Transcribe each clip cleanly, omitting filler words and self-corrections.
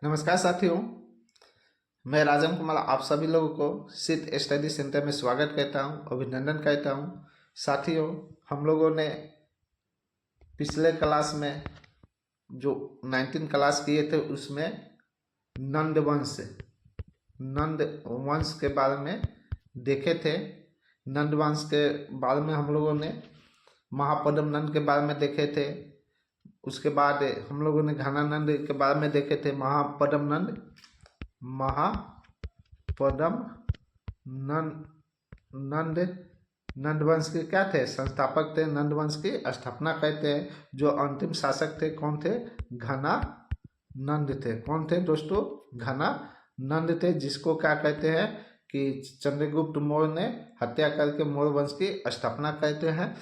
नमस्कार साथियों, मैं राजन कुमार आप सभी लोगों को सिद्ध स्टडी सेंटर में स्वागत करता हूं, अभिनंदन करता हूं। साथियों, हम लोगों ने पिछले क्लास में जो 19 क्लास किए थे उसमें नंद वंश के बारे में देखे थे। नंद वंश के बारे में हम लोगों ने महापद्म नंद के बारे में देखे थे। उसके बाद हम लोगों ने घनानंद के बारे में देखे थे। महापद्म नंद नंदवंश के क्या थे? संस्थापक थे। नंदवंश की स्थापना कहते हैं। जो अंतिम शासक थे कौन थे? घनानंद थे। कौन थे दोस्तों? घनानंद थे, जिसको क्या कहते हैं कि चंद्रगुप्त मौर्य ने हत्या करके मौर्य वंश की स्थापना करते हैं।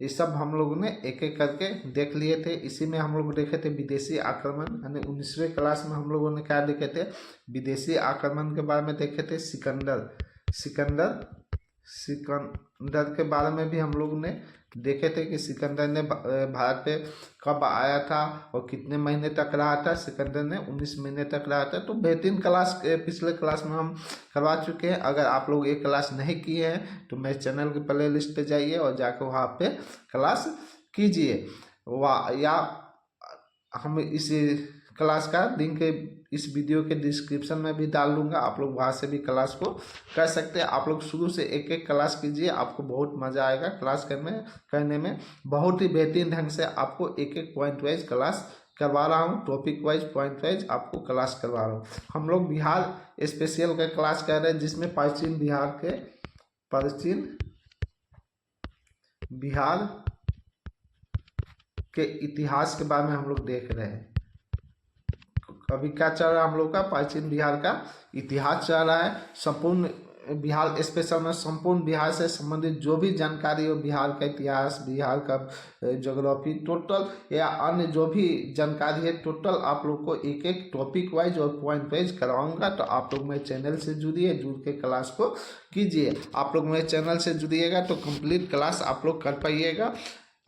ये सब हम लोगों ने एक एक करके देख लिए थे। इसी में हम लोग देखे थे विदेशी आक्रमण, यानी 19वीं क्लास में हम लोगों ने क्या देखे थे? विदेशी आक्रमण के बारे में देखे थे। सिकंदर के बारे में भी हम लोग ने देखे थे कि सिकंदर ने भारत पे कब आया था और कितने महीने तक रहा था। सिकंदर ने 19 महीने तक रहा था। तो बेहतरीन क्लास पिछले क्लास में हम करवा चुके हैं। अगर आप लोग ये क्लास नहीं किए हैं तो मेरे चैनल के प्ले लिस्ट पे जाइए और जाकर वहाँ पे क्लास कीजिए। या हम इस क्लास का लिंक इस वीडियो के डिस्क्रिप्शन में भी डाल दूंगा। आप लोग वहाँ से भी क्लास को कर सकते हैं। आप लोग शुरू से एक एक क्लास कीजिए, आपको बहुत मज़ा आएगा क्लास करने में। बहुत ही बेहतरीन ढंग से आपको एक एक पॉइंट वाइज क्लास करवा रहा हूँ। टॉपिक वाइज पॉइंट वाइज आपको क्लास करवा रहा हूँ। हम लोग बिहार स्पेशल का क्लास कर रहे हैं, जिसमें प्राचीन बिहार के इतिहास के बारे में हम लोग देख रहे हैं। अभी क्या चल रहा है? हम लोग का प्राचीन बिहार का इतिहास चल रहा है। संपूर्ण बिहार स्पेशल में संपूर्ण बिहार से संबंधित जो भी जानकारी हो, बिहार का इतिहास, बिहार का ज्योग्राफी टोटल या अन्य जो भी जानकारी है टोटल आप लोग को एक एक टॉपिक वाइज और पॉइंट वाइज कराऊंगा। तो आप लोग मेरे चैनल से जुड़िए, जुड़ के क्लास को कीजिए। आप लोग मेरे चैनल से जुड़िएगा तो कंप्लीट क्लास आप लोग कर पाइएगा।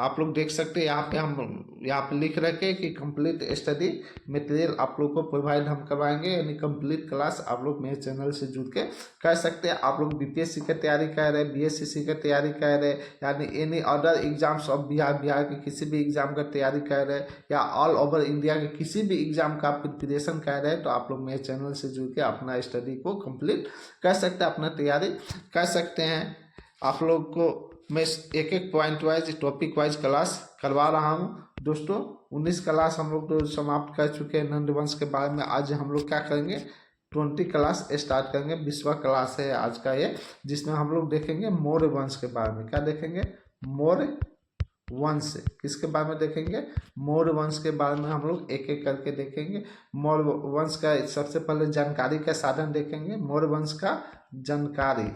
आप लोग देख सकते हैं यहाँ पे लिख रखे कि कंप्लीट स्टडी मटेरियल आप लोग को प्रोवाइड हम करवाएंगे, यानी कंप्लीट क्लास आप लोग मेरे चैनल से जुड़ के कर सकते हैं। आप लोग बीपीएससी की तैयारी कर रहे हैं, बीएससी की तैयारी कर रहे हैं, यानी any other exams of Bihar के किसी भी एग्जाम का तैयारी कर रहे हैं, या ऑल ओवर इंडिया के किसी भी एग्जाम का प्रिपरेशन कर रहे हैं, तो आप लोग मेरे चैनल से जुड़ के अपना स्टडी को कम्प्लीट कर सकते हैं, अपना तैयारी कर सकते हैं। आप लोग को मैं एक एक point wise topic wise class करवा रहा हूं। दोस्तों 19 क्लास हम लोग तो समाप्त कर चुके हैं नंदवंश के बारे में। आज हम लोग क्या करेंगे? 20 क्लास स्टार्ट करेंगे। 20वां क्लास है आज का ये, जिसमें हम लोग देखेंगे मौर्य वंश के बारे में। क्या देखेंगे? मौर्य वंश। किसके बारे में देखेंगे? मौर्य वंश के बारे में हम लोग एक एक करके देखेंगे। मौर्य वंश का सबसे पहले जानकारी का साधन देखेंगे। मौर्य वंश का जानकारी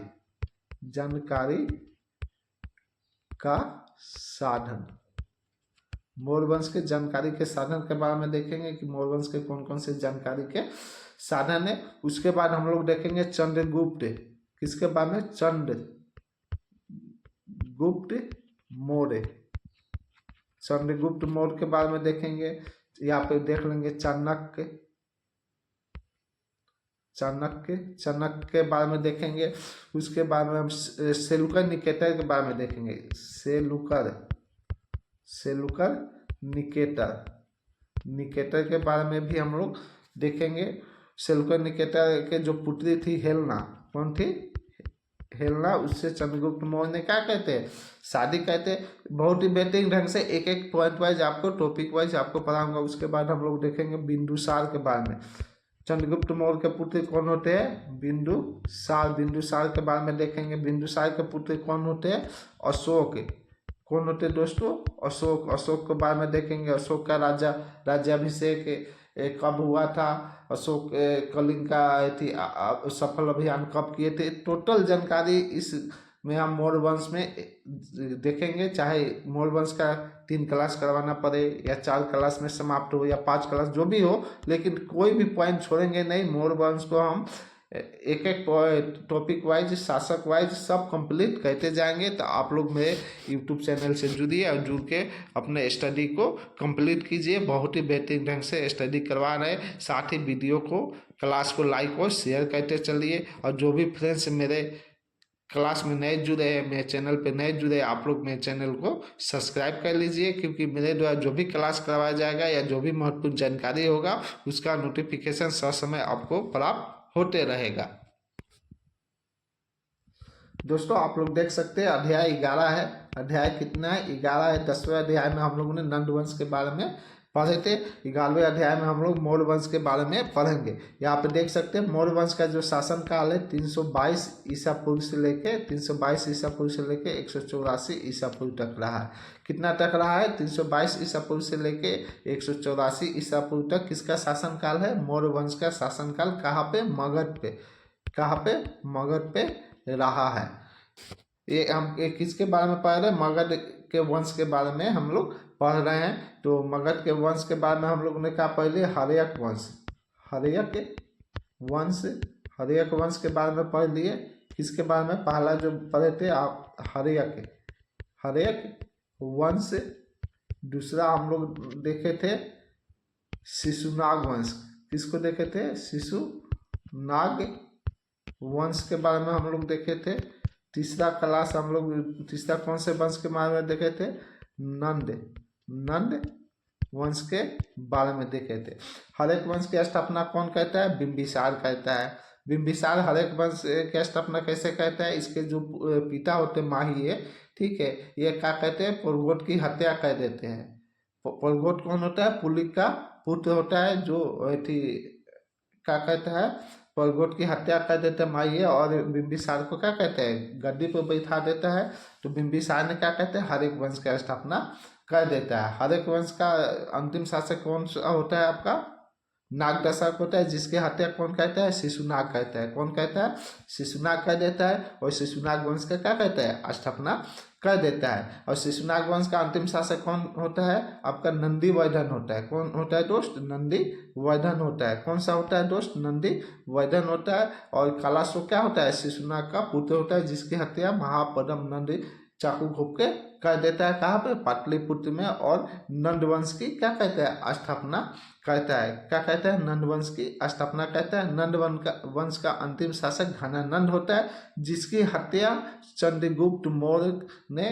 का साधन, मौर्य वंश के जानकारी के साधन के बारे में देखेंगे कि मौर्य वंश के कौन कौन से जानकारी के साधन है। उसके बाद हम लोग देखेंगे चंद्रगुप्त। किसके बारे में? चंद्रगुप्त मौर्य के बारे में देखेंगे। यहाँ पे देख लेंगे चाणक्य के बारे में देखेंगे। उसके बाद में हम सेलुकर निकेटर के बारे में देखेंगे। सेलुकर निकेटर के बारे में भी हम लोग देखेंगे। सेलुकर निकेटर के जो पुत्री थी हेलेना, कौन थी? हेलेना। उससे चंद्रगुप्त मौर्य ने क्या कहते हैं? शादी कहते हैं। बहुत ही बेहतरीन ढंग से एक एक पॉइंट वाइज आपको टॉपिक वाइज आपको पढ़ाऊंगा। उसके बाद हम लोग देखेंगे बिंदुसार के बारे में। चंद्रगुप्त मौर्य के पुत्र कौन होते हैं? बिंदुसार के बारे में देखेंगे। बिंदुसार के पुत्र कौन होते हैं? अशोक। कौन होते हैं दोस्तों? अशोक के बारे में देखेंगे। अशोक का राज्याभिषेक कब हुआ था? अशोक कलिंग का थी सफल अभियान कब किए थे? टोटल जानकारी इस में हम मौर्य वंश में देखेंगे। चाहे मौर्य वंश का 3 क्लास करवाना पड़े या 4 क्लास में समाप्त हो या 5 क्लास जो भी हो, लेकिन कोई भी पॉइंट छोड़ेंगे नहीं। मौर्य वंश को हम एक एक टॉपिक वाइज, शासक वाइज सब कंप्लीट करते जाएंगे। तो आप लोग मेरे यूट्यूब चैनल से जुड़िए और जुड़ के अपने स्टडी को कंप्लीट कीजिए। बहुत ही बेहतरीन ढंग से स्टडी करवा रहे हैं। साथ ही वीडियो को, क्लास को लाइक और शेयर करते चलिए। और जो भी फ्रेंड्स मेरे क्लास में नए जुड़े हैं, मेरे चैनल पे नए जुड़े हैं, आप लोग मेरे चैनल को सब्सक्राइब कर लीजिए, क्योंकि मेरे द्वारा जो भी क्लास करवाया जाएगा या जो भी महत्वपूर्ण जानकारी होगा उसका नोटिफिकेशन समय आपको प्राप्त होते रहेगा। दोस्तों आप लोग देख सकते हैं अध्याय 11 है। अध्याय कितना है? 11 है। 10वें अध्याय में हम लोगों ने नंद वंश के बारे में पढ़े थे। 11वें अध्याय में हम लोग मौर्य वंश के बारे में पढ़ेंगे। यहाँ पे देख सकते हैं मौर्य वंश का जो शासन काल है 322 ईसा पूर्व से लेके 322 ईसा पूर्व से लेके 184 ईसा पूर्व तक रहा है। कितना तक रहा है? 322 ईसा पूर्व से लेके 184 ईसा पूर्व तक किसका शासन काल है? मौर्य वंश का शासन काल। कहाँ पे? मगध पे। कहाँ पे? मगध पे रहा है। ये हम किसके बारे में पढ़ रहे हैं? मगध के वंश के बारे में हम लोग पढ़ रहे हैं। तो मगध के वंश के बारे में हम लोग ने कहा पहले हर्यक वंश। हर्यक वंश, हर्यक वंश के बारे में पढ़ लिए। किसके बारे में? पहला जो पढ़े थे आप हर्यक, हर्यक वंश। दूसरा हम लोग देखे थे शिशुनाग वंश। किसको देखे थे? शिशुनाग वंश के बारे में हम लोग देखे थे। तीसरा क्लास हम लोग तीसरा कौन से वंश के बारे में देखे थे? नंद वंश के बारे में देखे थे। हरेक वंश की स्थापना कौन कहता है? बिंबिसार कहता है। बिंबिसार हरेक वंश की स्थापना कैसे कहता है? इसके जो पिता होते माही, ठीक है, ये क्या कहते हैं? पुरगोट की हत्या कर देते हैं। पुरगोट कौन होता है? पुलिक का पुत्र होता है, जो क्या कहता है? पुरगोट की हत्या कर देते हैं माही, और बिंबिसार को क्या कहते हैं? गद्दी पर बैठा देता है। तो बिंबिसार ने क्या कहते हैं? हरेक वंश का स्थापना कर देता है। हरेक वंश का अंतिम शासक कौन सा होता है आपका? नागदशक होता है, जिसकी हत्या कौन कहता है? शिशुनाग कहता है। कौन कहता है? शिशुनाग कह देता है। और शिशुनाग वंश का क्या कहता है? स्थापना कर देता है। और शिशुनाग वंश का अंतिम शासक कौन होता है? आपका नंदी वर्धन होता है। कौन होता है दोस्त? नंदी वर्धन होता है। कौन सा होता है दोस्त? नंदी वर्धन होता है। और कलाशो क्या होता है? शिशुनाग का पुत्र होता है, जिसकी हत्या महापद्म नंदी चाकू घोप के कर देता है। कहाँ पे? पाटलिपुत्र में। और नंद वंश की क्या कहता है? स्थापना कहता है। क्या कहता है? नंद वंश की स्थापना कहता है। नंद वंश का अंतिम शासक घनानंद होता है, जिसकी हत्या चंद्रगुप्त मौर्य ने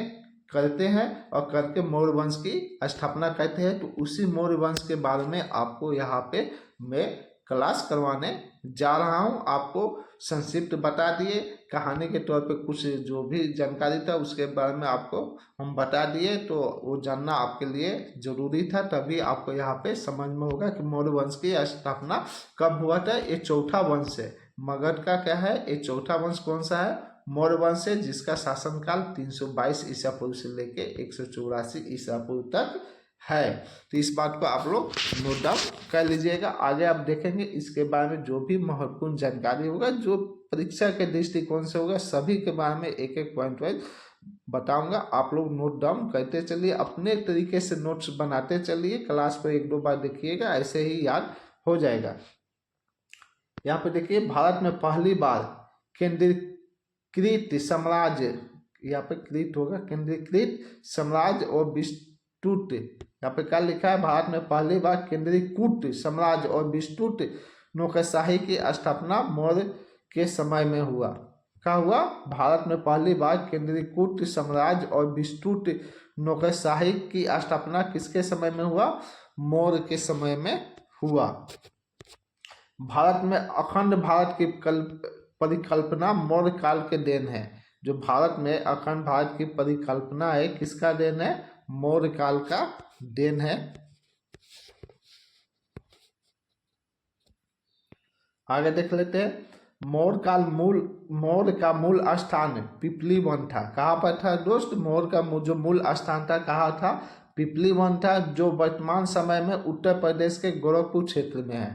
करते हैं और करके मौर्य वंश की स्थापना करते हैं। तो उसी मौर्य वंश के बारे में आपको यहाँ पे मैं क्लास करवाने जा रहा हूँ। आपको संक्षिप्त बता दिए, कहानी के तौर पे कुछ जो भी जानकारी था उसके बारे में आपको हम बता दिए। तो वो जानना आपके लिए जरूरी था, तभी आपको यहाँ पे समझ में होगा कि मौर्य वंश की स्थापना कब हुआ था। ये चौथा वंश है मगध का। क्या है? ये चौथा वंश कौन सा है? मौर्य वंश है, जिसका शासनकाल 322 ईसा पूर्व से लेके 184 ईसा पूर्व तक है। तो इस बात को आप लोग नोट डाउन कर लीजिएगा। आगे आप देखेंगे इसके बारे में जो भी महत्वपूर्ण जानकारी होगा, जो परीक्षा के दृष्टिकोण से होगा, सभी के बारे में एक एक पॉइंट वाइज बताऊंगा। आप लोग नोट डाउन करते चलिए, अपने तरीके से नोट्स बनाते चलिए। क्लास पर एक दो बार देखिएगा, ऐसे ही याद हो जाएगा। यहाँ पे देखिए, भारत में पहली बार केंद्रीकृत साम्राज्य, यहाँ पे कृत होगा, केंद्रीकृत साम्राज्य और विस्तृत, यहाँ पे क्या लिखा है? भारत में पहली बार केंद्रीकृत साम्राज्य और विस्तृत नौकरशाही की स्थापना मौर्य के समय में हुआ। क्या हुआ? भारत में पहली बार केंद्रीकृत साम्राज्य और विस्तृत नौकरशाही की स्थापना किसके समय में हुआ? मौर्य के समय में हुआ। भारत में अखंड भारत की परिकल्पना मौर्य काल के देन है। जो भारत में अखंड भारत की परिकल्पना है, किसका देन है? मौर्य काल का देन है। आगे देख लेते हैं। मौर्य का मूल स्थान पिपली वन था। कहाँ पर था दोस्त? मौर्य का जो मूल स्थान था कहाँ था? पिपली वन था, जो वर्तमान समय में उत्तर प्रदेश के गोरखपुर क्षेत्र में है।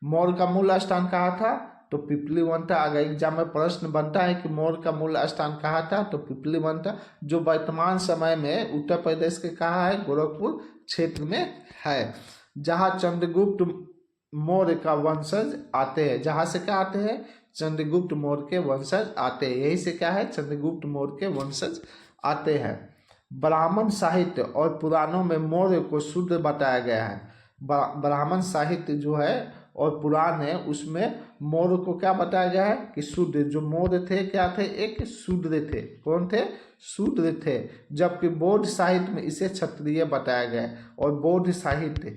मौर्य का मूल स्थान कहाँ था? तो पिपली वन था। अगर एग्जाम में प्रश्न बनता है कि मौर्य का मूल स्थान कहाँ था, तो पिपली वन था, जो वर्तमान समय में उत्तर प्रदेश के कहाँ है? गोरखपुर क्षेत्र में है, जहाँ चंद्रगुप्त मौर्य का वंशज आते हैं। जहाँ से क्या आते हैं? चंद्रगुप्त मौर्य के वंशज आते हैं। यही से क्या है, चंद्रगुप्त मौर्य के वंशज आते हैं। ब्राह्मण साहित्य और पुराणों में मौर्य को शूद्र बताया गया है। ब्राह्मण साहित्य जो है और पुराण है उसमें मौर्य को क्या बताया गया है कि शूद्र। जो मौर्य थे क्या थे, एक शूद्र थे। कौन थे, शूद्र थे। जबकि बौद्ध साहित्य में इसे क्षत्रिय बताया गया है। और बौद्ध साहित्य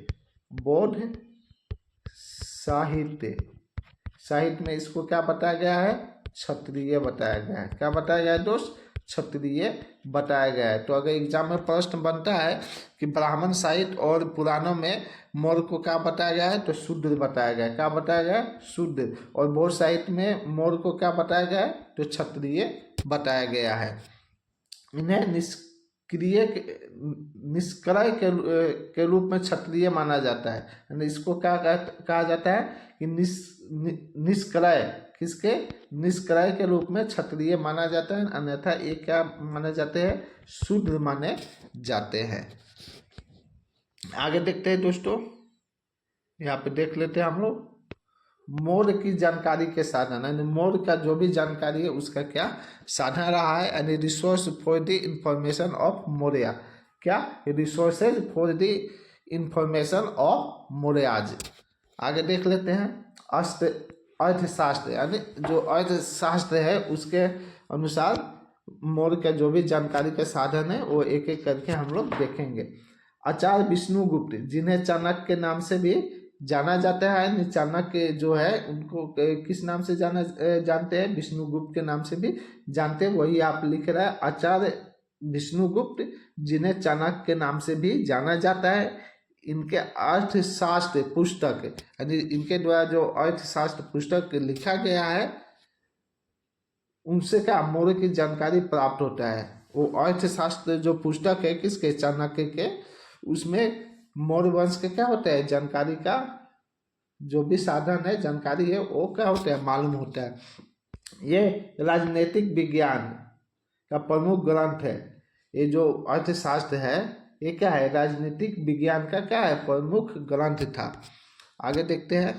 में इसको क्या बताया गया है, क्षत्रिय बताया गया है। क्या बताया गया है दोस्त, क्षत्रिय बताया गया है। तो अगर एग्जाम में प्रश्न बनता है कि ब्राह्मण साहित्य और पुराणों में मौर्य को क्या बताया गया है, तो शूद्र बताया गया है। क्या बताया गया है, शूद्र। और बौद्ध साहित्य में मौर्य को क्या बताया गया है, तो क्षत्रिय बताया गया है। इन्हें निष्क्रय के रूप में क्षत्रिय माना जाता है। यानी इसको क्या कहा जाता है कि निष्क्रय, किसके, निष्क्रय के रूप में क्षत्रिय माना जाता है। अन्यथा ये क्या माने जाते हैं, शूद्र माने जाते हैं। आगे देखते हैं दोस्तों, यहाँ पे देख लेते हैं हम लोग मौर्य की जानकारी के साधन। यानी मौर्य का जो भी जानकारी है उसका क्या साधन रहा है, यानी resource for the information of Maurya. क्या, resources for the information of Mauryas. आगे देख लेते हैं अर्थशास्त्र, यानी जो अर्थशास्त्र है उसके अनुसार मौर्य का जो भी जानकारी के साधन है वो एक एक करके हम लोग देखेंगे। आचार्य विष्णुगुप्त, जिन्हें चाणक्य के नाम से भी जाना जाता है। चाणक्य जो है उनको किस नाम से जानते हैं, विष्णुगुप्त के नाम से भी जानते हैं। वही आप लिख रहा है, आचार्य विष्णुगुप्त जिन्हें चाणक्य के नाम से भी जाना जाता है। इनके अर्थशास्त्र पुस्तक, यानी इनके द्वारा जो अर्थशास्त्र पुस्तक लिखा गया है उनसे क्या मौर्य की जानकारी प्राप्त होता है। वो अर्थशास्त्र जो पुस्तक है किसके, चाणक्य के, उसमें मौर्य वंश के क्या होता है, जानकारी का जो भी साधन है, जानकारी है, वो क्या होता है, मालूम होता है। ये राजनीतिक विज्ञान का प्रमुख ग्रंथ है। ये जो अर्थशास्त्र है ये क्या है, राजनीतिक विज्ञान का क्या है, प्रमुख ग्रंथ था। आगे देखते हैं,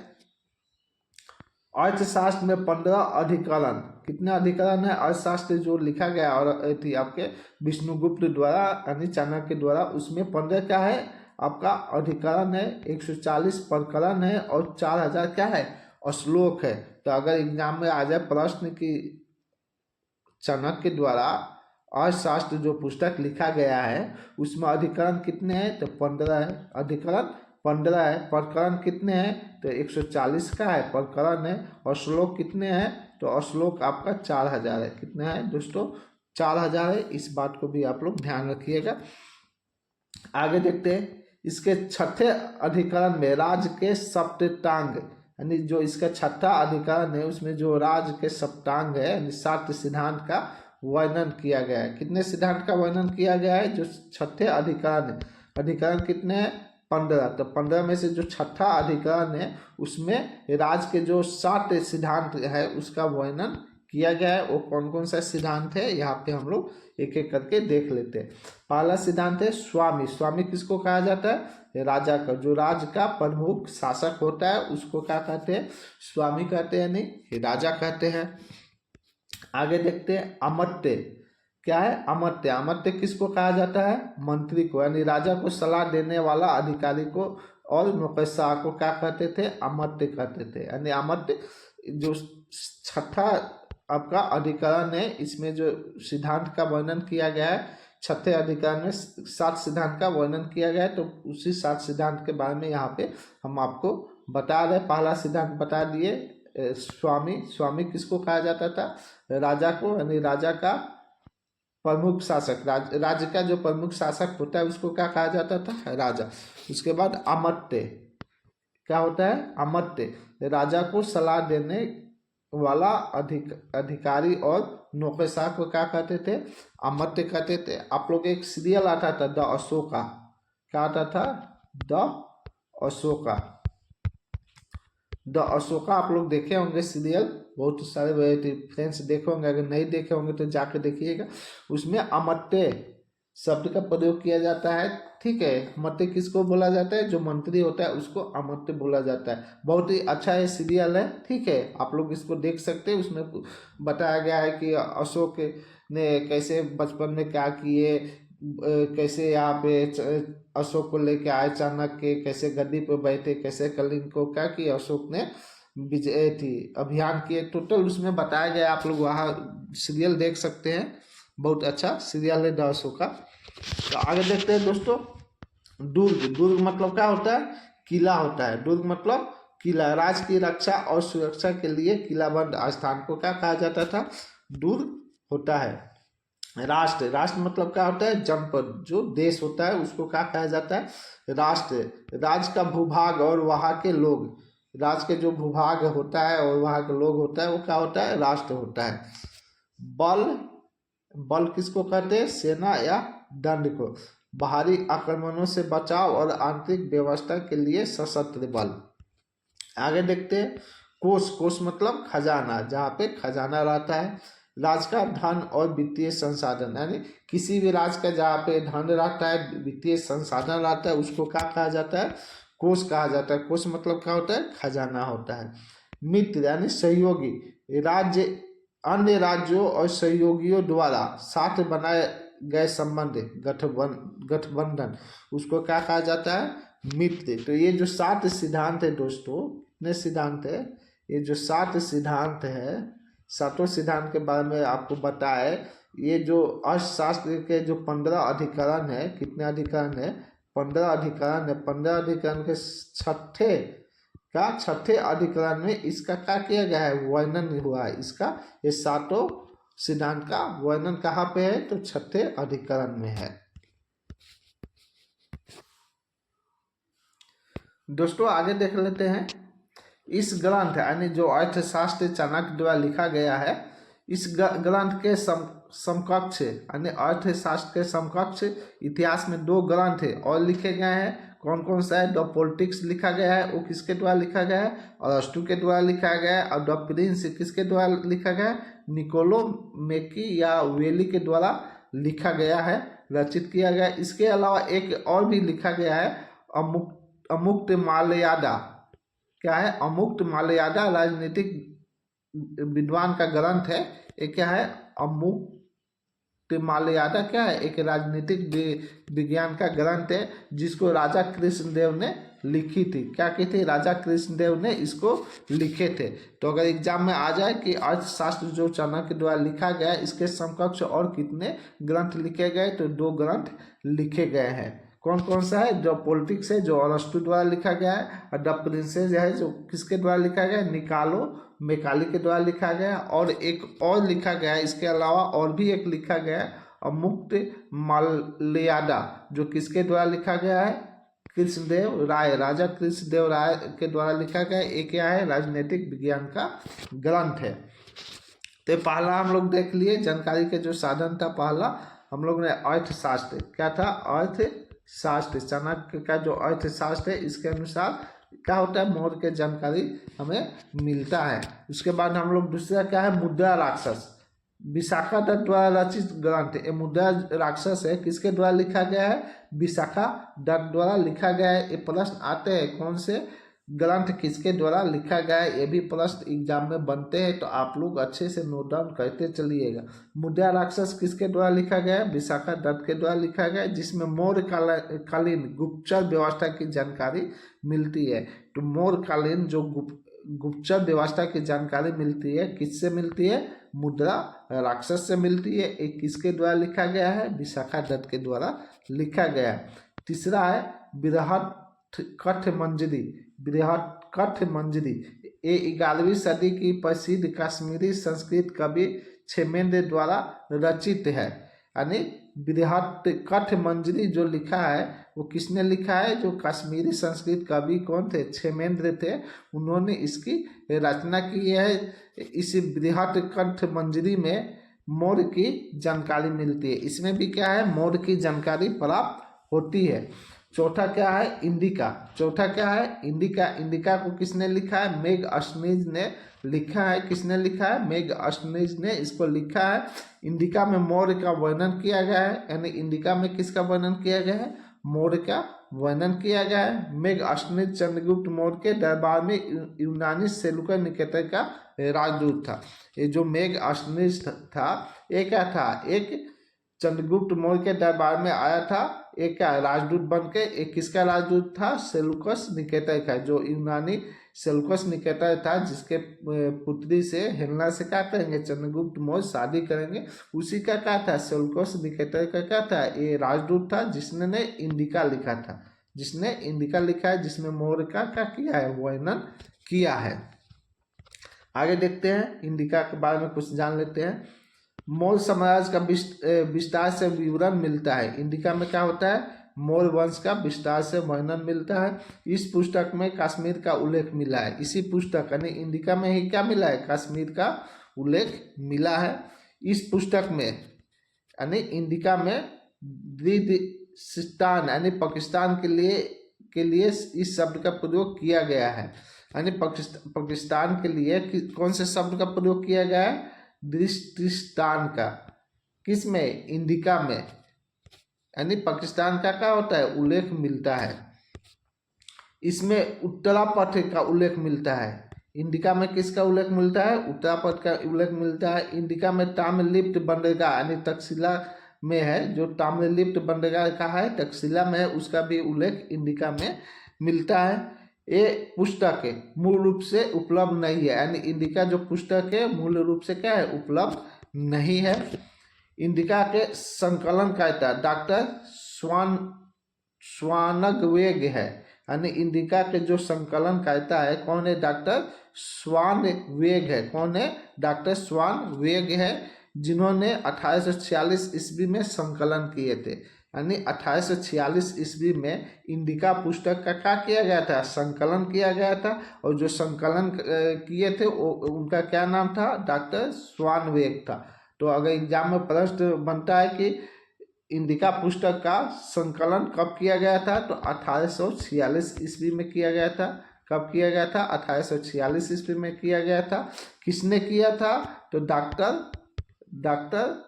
अर्थशास्त्र में 15 अधिकरण। कितने अधिकरण है अर्थशास्त्र जो लिखा गया और थी आपके विष्णुगुप्त द्वारा यानी चाणक्य द्वारा, उसमें 15 क्या है आपका अधिकरण है, 140 प्रकरण है और 4000 क्या है श्लोक है। तो अगर एग्जाम में आ जाए प्रश्न कि चाणक्य द्वारा अर्थशास्त्र जो पुस्तक लिखा गया है उसमें अधिकरण कितने हैं, तो 15 है। अधिकरण 15 है। प्रकरण कितने हैं, तो 140 का है प्रकरण है। और श्लोक कितने हैं, तो श्लोक आपका 4000 है। कितने हैं दोस्तों, 4000 है। इस बात को भी आप लोग ध्यान रखिएगा। आगे देखते हैं, इसके छठे अधिकरण में राज के सप्तांग, यानी जो इसका छठा अधिकरण है उसमें जो राज के सप्तांग है यानी 7 सिद्धांत का वर्णन किया गया है। कितने सिद्धांत का वर्णन किया गया है, जो छठे अधिकरण है। अधिकरण कितने हैं, 15। तो 15 में से जो छठा अधिकरण है उसमें राज के जो 7 सिद्धांत है उसका वर्णन किया गया है। वो कौन कौन सा सिद्धांत है यहाँ पे हम लोग एक एक करके देख लेते हैं। पहला सिद्धांत है स्वामी। स्वामी किसको कहा जाता है, राजा का। जो राज का प्रमुख शासक होता है उसको क्या कहते हैं, स्वामी कहते हैं, नहीं राजा कहते हैं। आगे देखते हैं, अमर्त्य क्या है, अमर्त्य। अमर्त्य किसको कहा जाता है, मंत्री को, यानी राजा को सलाह देने वाला अधिकारी को और नौकरशाह को क्या कहते थे, अमर्त्य कहते थे। यानी अमर्त्य जो छठा आपका अधिकरण है इसमें जो सिद्धांत का वर्णन किया गया है, छठे अधिकरण में 7 सिद्धांत का वर्णन किया गया है। तो उसी 7 सिद्धांत के बारे में यहाँ पे हम आपको बता रहे। पहला सिद्धांत बता दिए, स्वामी। स्वामी किसको कहा जाता था, राजा को, यानी राजा का प्रमुख शासक। राज्य का जो प्रमुख शासक होता है उसको क्या कहा जाता था, राजा। उसके बाद अमर्त्य क्या होता है, अमर्त्य राजा को सलाह देने वाला अधिकारी और नौकरशाह को क्या कहते थे, अमर्त्य कहते थे। आप लोग एक सीरियल आता था द अशोका, क्या आता था, द अशोका। द अशोका आप लोग देखे होंगे सीरियल, बहुत सारे फ्रेंड्स देखे होंगे, अगर नहीं देखे होंगे तो जाके देखिएगा। उसमें अमर्त्य शब्द का प्रयोग किया जाता है। ठीक है, अमर्त्य किसको बोला जाता है? जो मंत्री होता है उसको अमर्त्य बोला जाता है। बहुत ही अच्छा ये सीरियल है। ठीक है, आप लोग इसको देख सकते हैं। उसमें बताया गया है कि अशोक ने कैसे बचपन में क्या किए, कैसे यहाँ पे अशोक को लेके आए चाणक्य, कैसे गद्दी पर बैठे, कैसे कलिंग को क्या किया अशोक ने विजय थी अभियान किए, टोटल उसमें बताया गया। आप लोग वहाँ सीरियल देख सकते हैं, बहुत अच्छा सीरियल है द अशोक का। तो आगे देखते हैं दोस्तों। दुर्ग, दुर्ग मतलब क्या होता है? किला होता है। दुर्ग मतलब किला। राज्य की रक्षा और सुरक्षा के लिए किलाबंद स्थान को क्या कहा जाता था? दुर्ग होता है। राष्ट्र, राष्ट्र मतलब क्या होता है? जनपद, जो देश होता है उसको क्या कहा जाता है? राष्ट्र। राज्य का भूभाग और वहाँ के लोग, राज्य के जो भूभाग होता है और वहाँ के लोग होता है वो क्या होता है? राष्ट्र होता है। बल, बल किसको कहते हैं? सेना या दंड को। बाहरी आक्रमणों से बचाव और आंतरिक व्यवस्था के लिए सशस्त्र बल। आगे देखते हैं। कोष, कोष मतलब खजाना, जहाँ पे खजाना रहता है। राज्य का धन और वित्तीय संसाधन, यानी किसी भी राज्य का जहाँ पे धन रहता है, वित्तीय संसाधन रहता है, उसको क्या कहा जाता है? कोष कहा जाता है। कोष मतलब क्या होता है? खजाना होता है। मित्र यानी सहयोगी, राज्य अन्य राज्यों और सहयोगियों द्वारा साथ बनाए गए संबंध, गठबंधन, उसको क्या कहा जाता है? मित्र। तो ये जो 7 सिद्धांत है दोस्तों, कितने सिद्धांत है? ये जो 7 सिद्धांत है, 7 सिद्धांत के बारे में आपको बताए। ये जो अर्थशास्त्र के जो 15 अधिकरण है, कितने अधिकरण है? 15 अधिकरण है। 15 अधिकरण के छठे अधिकरण में इसका क्या किया गया है? वर्णन हुआ है इसका। ये 7 सिद्धांत का वर्णन कहाँ पे है? तो छठे अधिकरण में है। दोस्तों आगे देख लेते हैं। इस ग्रंथ यानी जो अर्थशास्त्र चाणक्य द्वारा लिखा गया है, इस ग्रंथ के समकक्ष यानी अर्थशास्त्र के समकक्ष इतिहास में 2 ग्रंथ और लिखे गए हैं। कौन कौन सा है? द पॉलिटिक्स लिखा गया है, वो किसके द्वारा लिखा गया है? अरस्तु के द्वारा लिखा गया है। और द प्रिंस किसके द्वारा लिखा गया है? निकोलो मेकी या वेली के द्वारा लिखा गया है, रचित किया गया है। इसके अलावा एक और भी लिखा गया है, अमुक्त मालयादा। क्या है? अमुक्त मालयादा राजनीतिक विद्वान का ग्रंथ है। ये क्या है? अमुक्त मालयादा क्या है? एक राजनीतिक विज्ञान का ग्रंथ है, जिसको राजा कृष्णदेव ने लिखी थी। क्या की थी? राजा कृष्णदेव ने इसको लिखे थे। तो अगर एग्जाम में आ जाए कि अर्थशास्त्र जो चाणक्य द्वारा लिखा गया है, इसके समकक्ष और कितने ग्रंथ लिखे गए, तो 2 ग्रंथ लिखे गए हैं। कौन कौन सा है? जो पॉलिटिक्स है, जो अरस्तु द्वारा लिखा गया है। और द प्रिंसेस है, जो किसके द्वारा लिखा गया है? निकालो मेकाली के द्वारा लिखा गया। और एक और लिखा गया है, इसके अलावा और भी एक लिखा गया है, अमुक्त मालयादा, जो किसके द्वारा लिखा गया है? कृष्णदेव राय, राजा कृष्णदेव राय के द्वारा लिखा गया। एक क्या है? राजनीतिक विज्ञान का ग्रंथ है। तो पहला हम लोग देख लिए जानकारी के जो साधन था। पहला हम लोग ने अर्थशास्त्र, क्या था? अर्थशास्त्र, चाणक्य का जो अर्थशास्त्र है, इसके अनुसार क्या होता है? मोर के जानकारी हमें मिलता है। उसके बाद हम लोग दूसरा क्या है? मुद्रा राक्षस, विशाखा दत्त द्वारा रचित ग्रंथ। ये मुद्रा राक्षस है, किसके द्वारा लिखा गया है? विशाखा दत्त द्वारा लिखा गया है। ये प्रश्न आते हैं, कौन से ग्रंथ किसके द्वारा लिखा गया है, ये भी प्रश्न एग्जाम में बनते हैं। तो आप लोग अच्छे से नोट डाउन करते चलिएगा। मुद्रा राक्षस किसके द्वारा लिखा गया है? विशाखा दत्त के द्वारा लिखा गया है, जिसमें मौर्य कालीन गुप्तचर व्यवस्था की जानकारी मिलती है। तो मौर्य कालीन जो गुप्तचर व्यवस्था की जानकारी मिलती है, किससे मिलती है? मुद्रा राक्षस से मिलती है। एक किसके द्वारा लिखा गया है? विशाखा दत्त के द्वारा लिखा गया है। तीसरा है बृहत्कण्ठ मंजरी, बृहत्कण्ठ मंजरी। ये 11वीं सदी की प्रसिद्ध कश्मीरी संस्कृत कवि क्षेमेंद्र द्वारा रचित है। यानी बृहत्कण्ठ मंजरी जो लिखा है, वो किसने लिखा है? जो कश्मीरी संस्कृत कवि कौन थे? क्षेमेंद्र थे, उन्होंने इसकी रचना की है। इस बृहत्कण्ठ मंजरी में मौर्य की जानकारी मिलती है। इसमें भी क्या है? मौर्य की जानकारी प्राप्त होती है। चौथा क्या है, इंडिका। चौथा क्या है, इंडिका। इंडिका को किसने लिखा है, मेग अस्टनिज ने लिखा है। किसने लिखा है, मेग अस्टनिज ने इसको लिखा है। इंडिका में मौर्य का वर्णन किया गया है, यानी इंडिका में किसका वर्णन किया गया है, मौर्य का वर्णन किया गया है। मेग अस्टनिज चंद्रगुप्त मौर्य के दरबार में यूनानी सेलुकस निकेतर का राजदूत था। ये जो मेग अस्टनिज था ये क्या था, एक चंद्रगुप्त मौर्य के दरबार में आया था, एक क्या राजदूत बन के। एक किसका राजदूत था, सेलुकस निकेतर का, जो यूनानी सेलुकस निकेतर था, जिसके पुत्री से हेलेना से क्या करेंगे, चंद्रगुप्त मौर्य शादी करेंगे। उसी का क्या था, सेलुकस निकेतर का क्या था, ये राजदूत था जिसने इंडिका लिखा था, जिसने इंडिका लिखा है, जिसमें मौर्य का क्या किया है, वर्णन किया है। आगे देखते हैं, इंडिका के बारे में कुछ जान लेते हैं। मौर्य साम्राज्य का विस्तार से विवरण मिलता है। इंडिका में क्या होता है, मौर्य वंश का विस्तार से वर्णन मिलता है। इस पुस्तक में कश्मीर का उल्लेख मिला है। इसी पुस्तक यानी इंडिका में ही क्या मिला है, कश्मीर का उल्लेख मिला है। इस पुस्तक में यानी इंडिका में बलूचिस्तान यानी पाकिस्तान के लिए इस शब्द का प्रयोग किया गया है। यानी पाकिस्तान के लिए कौन से शब्द का प्रयोग किया गया है, बलूचिस्तान का। किस में, इंडिका में, यानी पाकिस्तान का क्या होता है, उल्लेख मिलता है। इसमें उत्तरापथ का उल्लेख मिलता है। इंडिका में किसका उल्लेख मिलता है, उत्तरापथ का उल्लेख मिलता है। इंडिका में ताम्रलिप्त बंदरगाह यानी तक्षशिला में है, जो ताम्रलिप्त बंदरगाह का है तक्षशिला में है, उसका भी उल्लेख इंडिका में मिलता है। ये पुस्तक मूल रूप से उपलब्ध नहीं है, यानी इंडिका जो पुस्तक है मूल रूप से क्या है, उपलब्ध नहीं है। इंडिका के संकलनकर्ता डॉक्टर स्वानगवेग है, यानी इंडिका के जो संकलनकर्ता है कौन है, डॉक्टर स्वानवेग है। कौन है, डॉक्टर स्वानवेग है, जिन्होंने 1846 ईस्वी में संकलन किए थे। यानी 1846 ईस्वी में इंडिका पुस्तक का क्या किया गया था, संकलन किया गया था। और जो संकलन किए थे उनका क्या नाम था, डॉक्टर स्वानवेग था। तो अगर एग्जाम में प्रश्न बनता है कि इंडिका पुस्तक का संकलन कब किया गया था, तो 1846 ईस्वी में किया गया था। कब किया गया था, 1846 ईस्वी में किया गया था। किसने किया था, तो डॉक्टर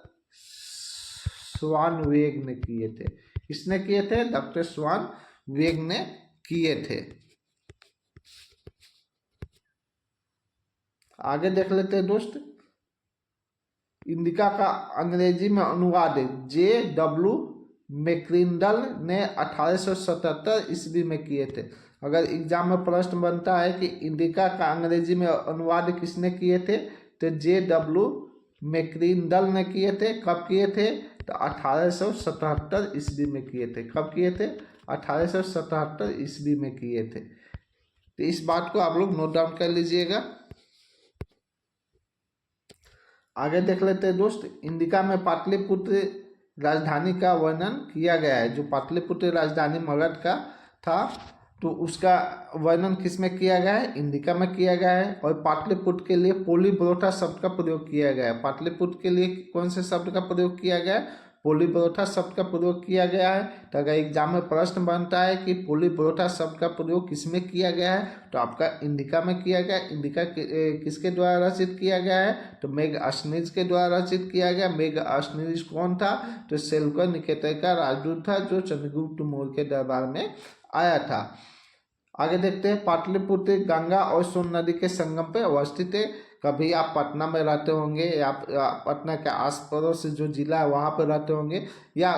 स्वानवेग ने किए थे। किसने किए थे, डॉक्टर स्वानवेग ने किए थे। आगे देख लेते हैं दोस्त। इंडिका का अंग्रेजी में अनुवाद J.W. मैक्रिंडल ने 1877 ईस्वी में किए थे। अगर एग्जाम में प्रश्न बनता है कि इंडिका का अंग्रेजी में अनुवाद किसने किए थे, तो J.W. मैक्रिंडल ने किए थे। कब किए थे, तो 1877 ईस्वी में किए थे। कब किए थे, 1877 ईस्वी में किए थे। तो इस बात को आप लोग नोट डाउन कर लीजिएगा। आगे देख लेते हैं दोस्त। इंडिका में पाटलिपुत्र राजधानी का वर्णन किया गया है। जो पाटलिपुत्र राजधानी मगध का था, तो उसका वर्णन किस में किया गया है, इंडिका में किया गया है। और पाटलिपुत्र के लिए पोलीब्रोथा शब्द का प्रयोग किया गया है। पाटलिपुत्र के लिए कौन से शब्द का प्रयोग किया गया है, पोलीब्रोथा शब्द का प्रयोग किया गया है। तो अगर एग्जाम में प्रश्न बनता है कि पोलीब्रोथा शब्द का प्रयोग किसमें किया गया है, तो आपका इंडिका में किया गया। इंडिका किसके द्वारा रचित किया गया है, तो मेग अस्टनिज के द्वारा रचित किया गया। मेग अस्टनिज कौन था, तो सेलुकस निकेतर का राजदूत था, जो चंद्रगुप्त मौर्य के दरबार में आया था। आगे देखते हैं। पाटलिपुत्र गंगा और सोन नदी के संगम पे अवस्थित है। कभी आप पटना में रहते होंगे या पटना के आस पड़ोस जो जिला है वहाँ पर रहते होंगे, या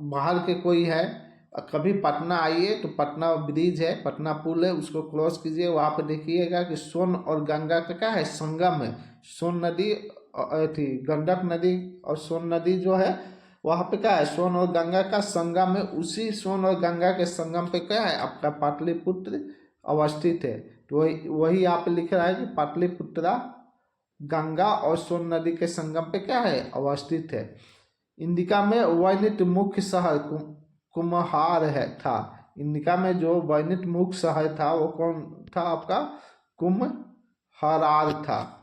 बाहर के कोई है, कभी पटना आइए तो पटना ब्रिज है, पटना पुल है, उसको क्रॉस कीजिए। वहाँ पर देखिएगा कि सोन और गंगा का क्या है, संगम है। सोन नदी थी, गंडक नदी और सोन नदी जो है वहाँ पे क्या है, सोन और गंगा का संगम है। उसी सोन और गंगा के संगम पे क्या है, आपका पाटलिपुत्र अवस्थित है। तो वही यहाँ पे लिख रहा है कि पाटलिपुत्रा गंगा और सोन नदी के संगम पे क्या है, अवस्थित है। इंडिका में वर्णित मुख्य शहर कुम्हार है था। इंडिका में जो वर्णित मुख्य शहर था वो कौन था, आपका कुम्हार था।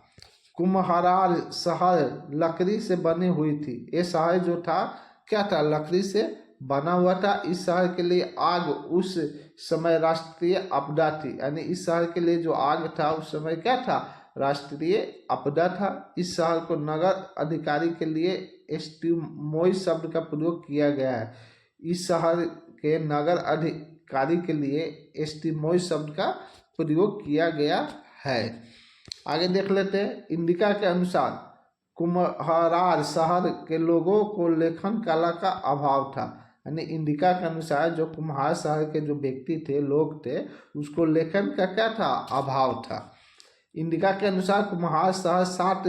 कुम्हार शहर लकड़ी से बनी हुई थी। ये शहर जो था क्या था, लकड़ी से बना हुआ था। इस शहर के लिए आग उस समय राष्ट्रीय आपदा थी, यानी इस शहर के लिए जो आग था उस समय क्या था, राष्ट्रीय आपदा था। इस शहर को नगर अधिकारी के लिए एस्टिमोई शब्द का प्रयोग किया गया है। इस शहर के नगर अधिकारी के लिए एस्टिमोई शब्द का प्रयोग किया गया है। आगे देख लेते हैं। इंडिका के अनुसार कुम्हरार शहर के लोगों को लेखन कला का अभाव था, यानी इंडिका के अनुसार जो कुम्हार शहर के जो व्यक्ति थे, लोग थे, उसको लेखन का क्या था, अभाव था। इंडिका के अनुसार कुम्हार शहर 7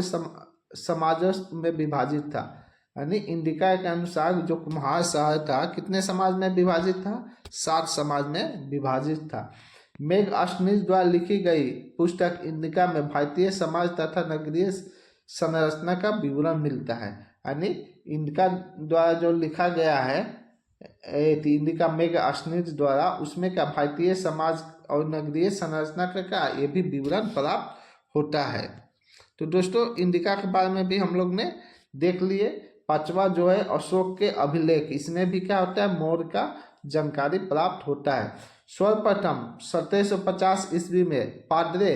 समाजों में विभाजित था, यानी इंडिका के अनुसार जो कुम्हार शहर था कितने समाज में विभाजित था, 7 समाज में विभाजित था। मेघ अस्निज द्वारा लिखी गई पुस्तक इंडिका में भारतीय समाज तथा नगरीय संरचना का विवरण मिलता है, यानी इंडिका द्वारा जो लिखा गया है इंडिका मेघ अस्निज द्वारा, उसमें क्या भारतीय समाज और नगरीय संरचना का क्या ये भी विवरण प्राप्त होता है। तो दोस्तों इंडिका के बारे में भी हम लोग ने देख लिए। 5वां जो है अशोक के अभिलेख, इसमें भी क्या होता है, मौर्य का जानकारी प्राप्त होता है। सर्वप्रथम 1750 ईस्वी में पादरे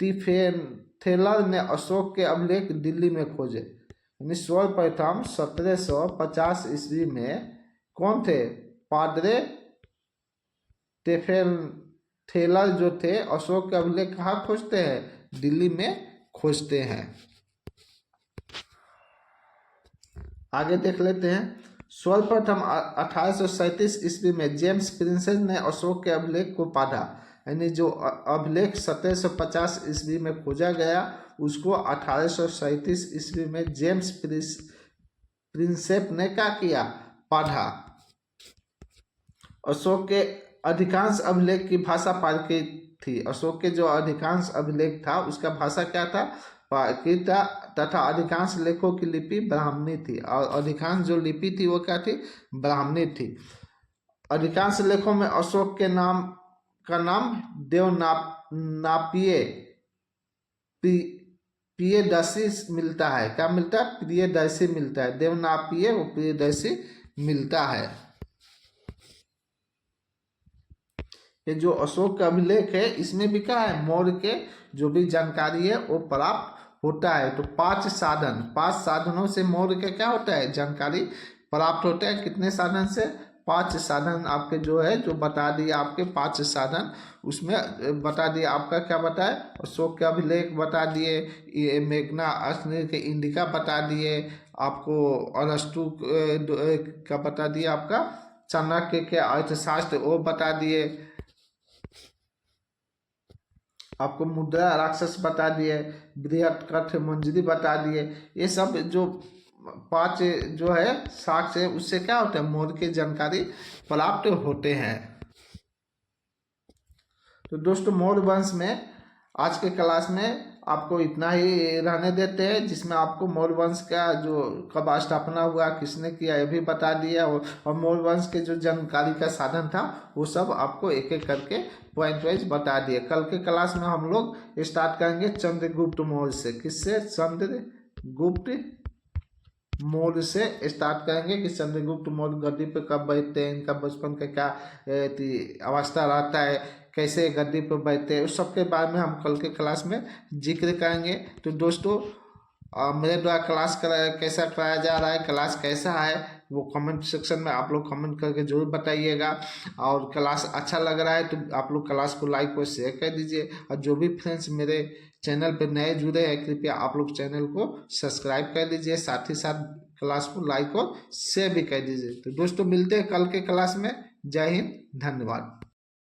टिफेथेलर ने अशोक के अभिलेख दिल्ली में खोजे, यानी सर्वप्रथम 1750 ईस्वी में कौन थे, पादरे टिफेथेलर जो थे अशोक के अभिलेख कहाँ खोजते हैं, दिल्ली में खोजते हैं। आगे देख लेते हैं। सर्वप्रथम 1837 ईस्वी में जेम्स प्रिंसेस ने अशोक के अभिलेख को पढ़ा, यानी जो अभिलेख 1750 ईस्वी में खोजा गया उसको 1837 ईस्वी में जेम्स प्रिंसेप ने क्या किया, पढ़ा। अशोक के अधिकांश अभिलेख की भाषा प्राकृत थी। अशोक के जो अधिकांश अभिलेख था उसका भाषा क्या था, प्राकृत तथा अधिकांश लेखों की लिपि ब्राह्मणी थी, और अधिकांश जो लिपि थी वो क्या थी, ब्राह्मणी थी। अधिकांश लेखों में अशोक के नाम का नाम देवनापिये प्रियदर्शी मिलता है। क्या मिलता है, प्रियदर्शी मिलता है, देवनापिये वो प्रियदर्शी मिलता है। ये जो अशोक का अभिलेख है इसमें भी क्या है, मौर्य के जो भी जानकारी है वो प्राप्त होता है। तो 5 साधनों से मौर्य का क्या होता है, जानकारी प्राप्त होता है। कितने साधन से, 5 साधन आपके जो है, जो बता दिए आपके 5 साधन, उसमें बता दिए आपका क्या बताए, अशोक के अभिलेख बता दिए, ये मेघना अस्निर के इंडिका बता दिए आपको, अरस्तु का बता दिए, आपका चाणक्य के अर्थशास्त्र वो बता दिए, आपको मुद्रा राक्षस बता दिए, बृहत्कर्ष मंजरी बता दिए। ये सब जो 5 जो है साक्ष्य है उससे क्या होता है, मौर्य की जानकारी प्राप्त होते हैं। तो दोस्तों मौर्य वंश में आज के क्लास में आपको इतना ही रहने देते हैं, जिसमें आपको मौर्य वंश का जो कब स्थापना हुआ, किसने किया, ये भी बता दिया, और मौर्य वंश के जो जानकारी का साधन था वो सब आपको एक एक करके पॉइंट वाइज बता दिए। कल के क्लास में हम लोग स्टार्ट करेंगे चंद्रगुप्त मौर्य से। किससे, चंद्रगुप्त मौर्य से स्टार्ट करेंगे कि चंद्रगुप्त मौर्य गद्दी पे कब बैठते हैं, इनका बचपन का क्या अवस्था रहता है, कैसे गद्दी पर बैठते हैं, उस सब के बारे में हम कल के क्लास में जिक्र करेंगे। तो दोस्तों मेरे द्वारा क्लास कैसा कराया जा रहा है, क्लास कैसा है, वो कमेंट सेक्शन में आप लोग कमेंट करके जरूर बताइएगा। और क्लास अच्छा लग रहा है तो आप लोग क्लास को लाइक और शेयर कर दीजिए, और जो भी फ्रेंड्स मेरे चैनल पर नए जुड़े हैं कृपया आप लोग चैनल को सब्सक्राइब कर दीजिए, साथ ही साथ क्लास को लाइक और शेयर भी कर दीजिए। तो दोस्तों मिलते हैं कल के क्लास में। जय हिंद, धन्यवाद।